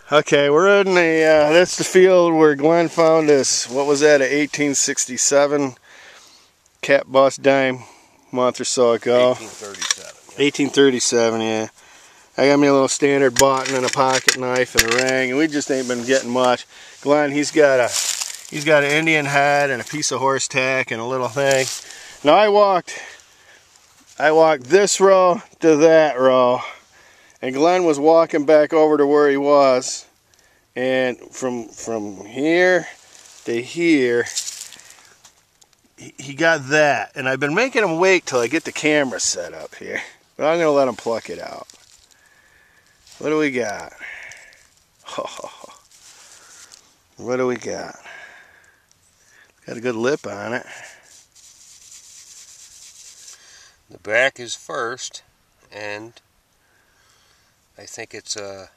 Okay, we're in the, that's the field where Glenn found this, what was that, a 1867 cat bust dime a month or so ago. 1837, yeah. I got me a little standard button and a pocket knife and a ring, and we just ain't been getting much. Glenn, he's got an Indian head and a piece of horse tack and a little thing. Now I walked this row to that row, and Glenn was walking back over to where he was, and from here to here, he got that. And I've been making him wait till I get the camera set up here, but I'm gonna let him pluck it out. What do we got? What do we got? Got a good lip on it. The back is first, and I think it's a...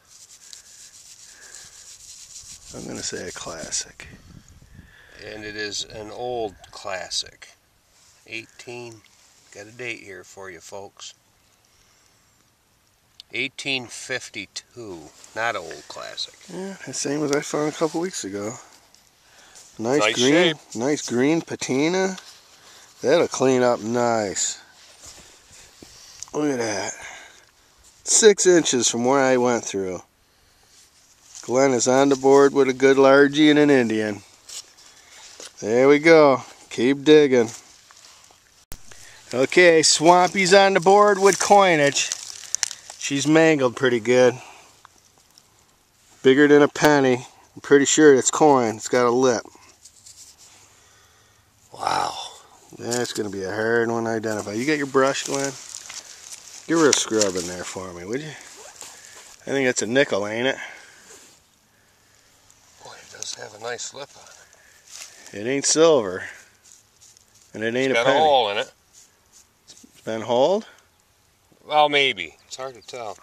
I'm going to say a classic. And it is an old classic. 18, got a date here for you folks. 1852, not an old classic. Yeah, the same as I found a couple weeks ago. Nice green, shape. Nice green patina. That'll clean up nice. Look at that. 6 inches from where I went through. Glenn is on the board with a good largie and an Indian. There we go. Keep digging. Okay, Swampy's on the board with coinage. She's mangled pretty good. Bigger than a penny. I'm pretty sure it's coin. It's got a lip. Wow. That's going to be a hard one to identify. You got your brush, Glenn? Give her a scrub in there for me, would you? I think it's a nickel, ain't it? Boy, it does have a nice lip on it. It ain't silver. And it ain't a penny. It's got a hole in it. It's been hauled? Well, maybe. It's hard to tell.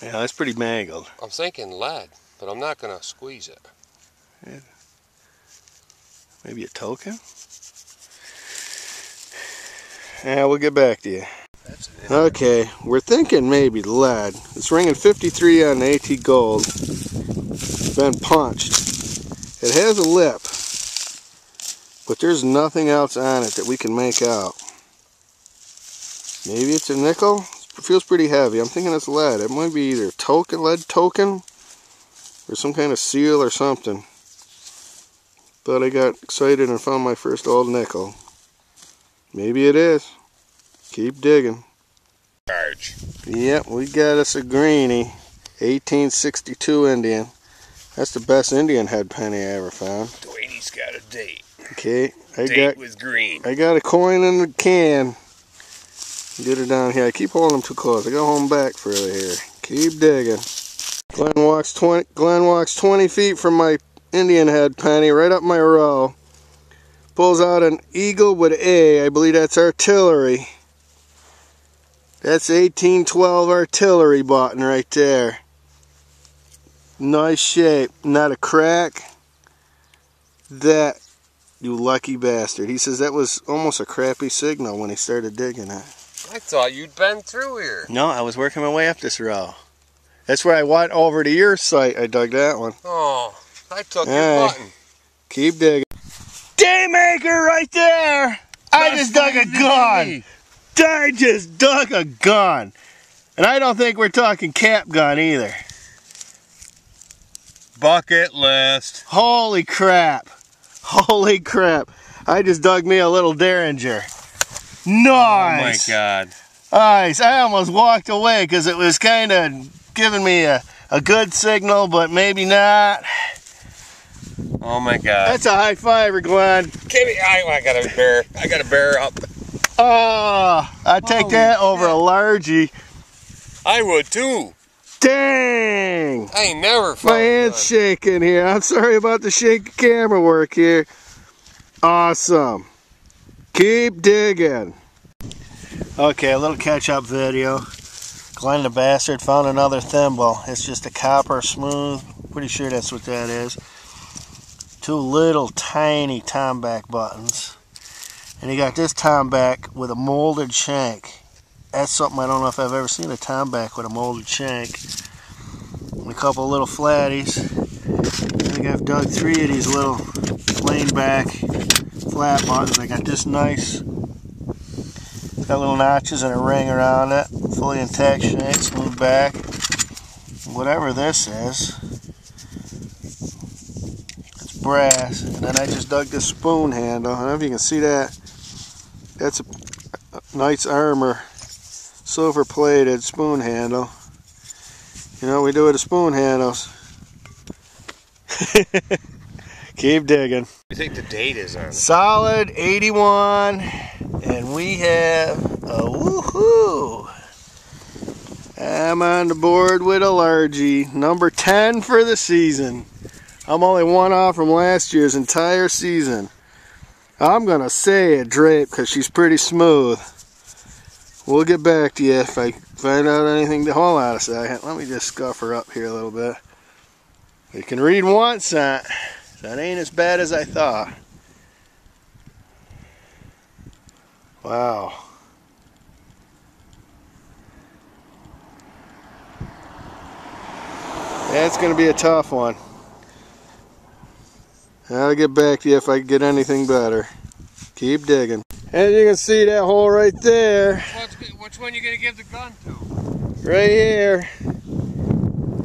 Yeah, that's pretty mangled. I'm thinking lead, but I'm not going to squeeze it. Yeah. Maybe a token? Yeah, we'll get back to you. Okay, we're thinking maybe lead. It's ringing 53 on the AT Gold. It's been punched. It has a lip, but there's nothing else on it that we can make out. Maybe it's a nickel? It feels pretty heavy. I'm thinking it's lead. It might be either token, lead token, or some kind of seal or something. But I got excited and found my first old nickel. Maybe it is. Keep digging. Charge. Yep, we got us a greenie. 1862 Indian. That's the best Indian head penny I ever found. Dwayne's got a date. Okay, Date with green. I got a coin in the can. Get her down here. I keep holding them too close. I gotta hold them back further here. Keep digging. Glenn walks 20 feet from my Indian head penny, right up my row. Pulls out an eagle with A. I believe that's artillery. That's 1812 artillery button right there. Nice shape. Not a crack. That, you lucky bastard. He says that was almost a crappy signal when he started digging it. I thought you'd been through here. No, I was working my way up this row. That's where I went over to your site. I dug that one. Oh, I took your button. Keep digging. Daymaker right there! I just dug a gun! I just dug a gun! And I don't think we're talking cap gun either. Bucket list. Holy crap. Holy crap. I just dug me a little derringer. Nice! Oh my God. Nice. I almost walked away because it was kind of giving me a good signal, but maybe not. Oh my God. That's a high fiver, Glenn. I got a bear up. Oh, I'd take that over a largie. I would too. Dang! I ain't never found my hand's shaking here. I'm sorry about the shaky camera work here. Awesome. Keep digging. Okay, a little catch-up video. Glenn the bastard found another thimble. It's just a copper smooth. Pretty sure that's what that is. 2 little tiny tomback buttons. And he got this tomback with a molded shank. That's something I don't know if I've ever seen, a tomback with a molded shank. a couple little flatties. I think I've dug 3 of these little plain back flat buttons. I got this nice, got little notches and a ring around it, fully intact shank, smooth back. Whatever this is, it's brass. And then I just dug this spoon handle. I don't know if you can see that. That's a nice armor, silver plated spoon handle. You know what we do with the spoon handles? Keep digging. You think the date is on it? Solid 81, and we have a woohoo! I'm on the board with a largie, number 10 for the season. I'm only 1 off from last year's entire season. I'm gonna say a drape because she's pretty smooth. We'll get back to you if I find out anything. Hold on a second. Let me just scuff her up here a little bit. You can read once, that ain't as bad as I thought. Wow. That's going to be a tough one. I'll get back to you if I can get anything better. Keep digging. As you can see, that hole right there. Which one you going to give the gun to? Right here.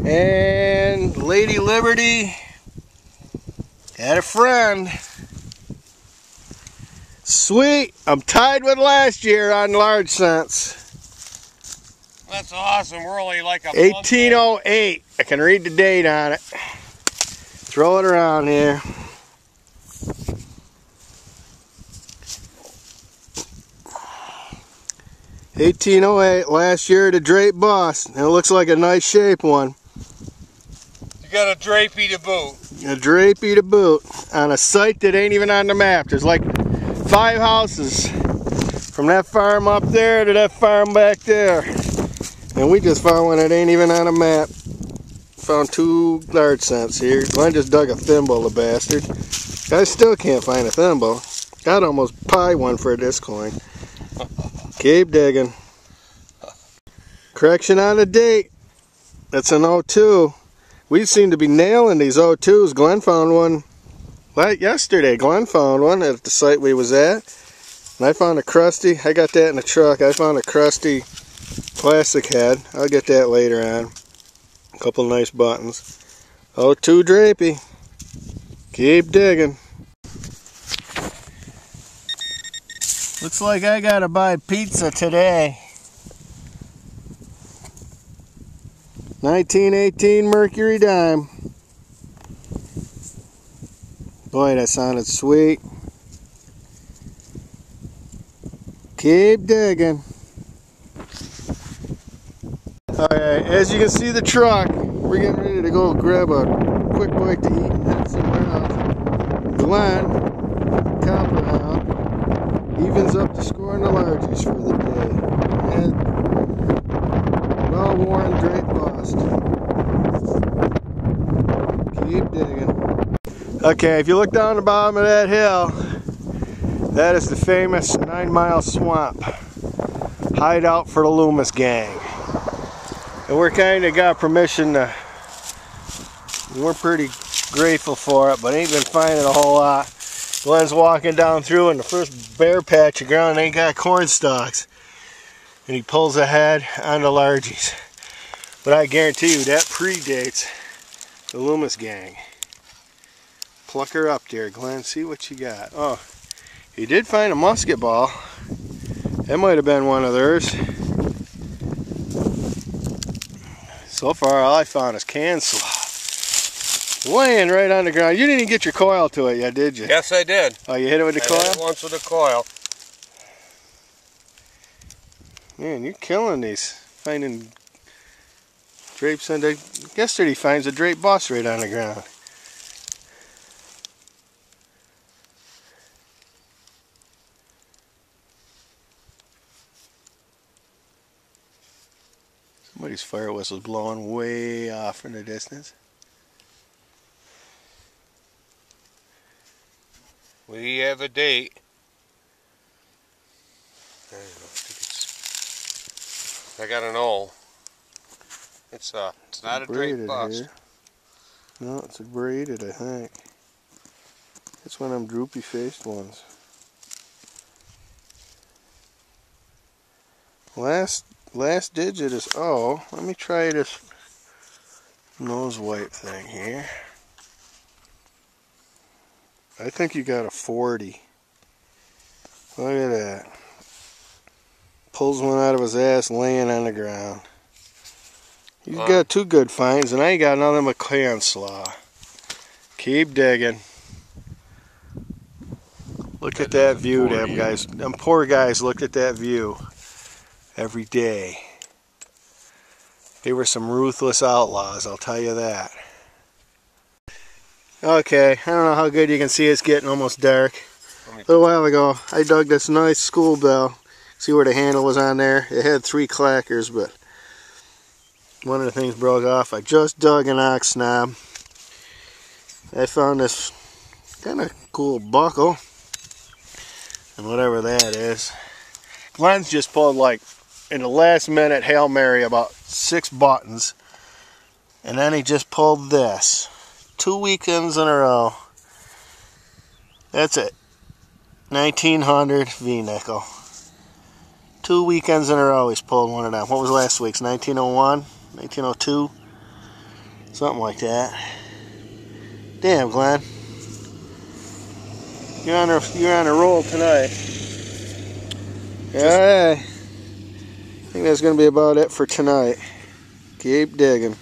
And Lady Liberty had a friend. Sweet. I'm tied with last year on large scents. That's awesome. We're only like a 1808. I can read the date on it. Throw it around here. $18.08 last year at a drape bust. It looks like a nice shape one. You got a drapey to boot. A drapey to boot on a site that ain't even on the map. There's like 5 houses from that farm up there to that farm back there. And we just found one that ain't even on a map. Found 2 large scents here. Glenn just dug a thimble, the bastard. I still can't find a thimble. I'd almost buy one for this coin. Keep digging. Correction on the date. That's an 02. We seem to be nailing these 02s. Glenn found one like yesterday. Glenn found one at the site we was at. And I found a crusty. I got that in the truck. I found a crusty plastic head. I'll get that later on. A couple nice buttons. 02 drapey. Keep digging. Looks like I gotta buy pizza today. 1918 Mercury dime. Boy, that sounded sweet. Keep digging. Alright, as you can see the truck, we're getting ready to go grab a quick bite to eat and head somewhere else. Glenn, Copper out, evens up the score on the largies for the day. And well-worn drape bust. Keep digging. Okay, if you look down the bottom of that hill, that is the famous 9 Mile Swamp hideout for the Lumis gang. And we're kind of got permission to, we're pretty grateful for it, but ain't been finding a whole lot. Glenn's walking down through and the first bare patch of ground ain't got corn stalks. And he pulls ahead on the largies. But I guarantee you that predates the Lumis gang. Pluck her up there, Glenn, see what you got. Oh, he did find a musket ball. That might have been one of theirs. So far, all I found is can slop. Laying right on the ground. You didn't even get your coil to it yet, did you? Yes, I did. Oh, you hit it with the coil? I hit it once with a coil. Man, you're killing these. Finding drapes on the... Yesterday he finds a drape bust right on the ground. Somebody's fire whistle's blowing way off in the distance. We have a date. I got an O. It's not a braided drape bust. here. No, it's a braided, I think. It's one of them droopy faced ones. Last digit is O. Let me try this nose wipe thing here. I think you got a 40. Look at that. Pulls one out of his ass laying on the ground. He's got two good finds, and I ain't got another McCann slaw. Keep digging. Look at that view, them guys. Them poor guys looked at that view every day. They were some ruthless outlaws, I'll tell you that. Okay, I don't know how good you can see it's getting almost dark. A little while ago, I dug this nice school bell. See where the handle was on there? It had 3 clackers, but one of the things broke off. I just dug an ox knob. I found this kind of cool buckle. And whatever that is. Glenn's just pulled, like, in the last minute Hail Mary, about 6 buttons. And then he just pulled this. 2 weekends in a row. That's it. 1900 V-nickel. 2 weekends in a row he's pulled one of them. What was last week's? 1901? 1902? Something like that. Damn, Glenn. You're on a roll tonight. Alright. I think that's going to be about it for tonight. Keep digging.